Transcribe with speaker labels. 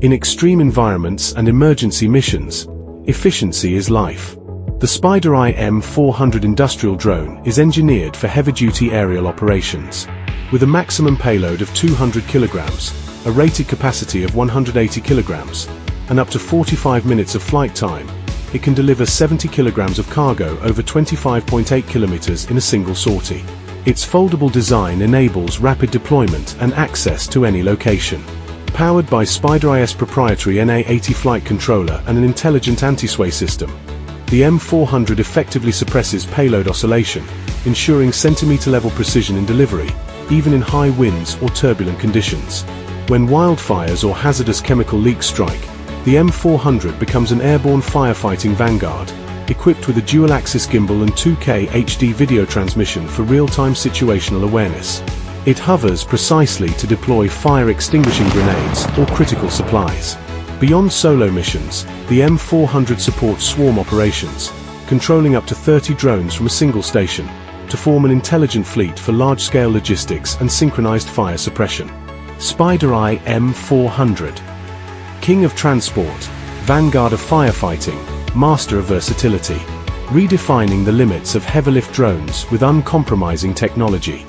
Speaker 1: In extreme environments and emergency missions, efficiency is life. The Spider-Eye M400 industrial drone is engineered for heavy-duty aerial operations. With a maximum payload of 200 kilograms, a rated capacity of 180 kilograms, and up to 45 minutes of flight time, it can deliver 70 kilograms of cargo over 25.8 kilometers in a single sortie. Its foldable design enables rapid deployment and access to any location. Powered by Spider-Eye's proprietary NA-80 flight controller and an intelligent anti-sway system, the M400 effectively suppresses payload oscillation, ensuring centimeter-level precision in delivery, even in high winds or turbulent conditions. When wildfires or hazardous chemical leaks strike, the M400 becomes an airborne firefighting vanguard, equipped with a dual-axis gimbal and 2K HD video transmission for real-time situational awareness. It hovers precisely to deploy fire-extinguishing grenades or critical supplies. Beyond solo missions, the M400 supports swarm operations, controlling up to 30 drones from a single station, to form an intelligent fleet for large-scale logistics and synchronized fire suppression. Spider-Eye M400. King of transport, vanguard of firefighting, master of versatility. Redefining the limits of heavy-lift drones with uncompromising technology.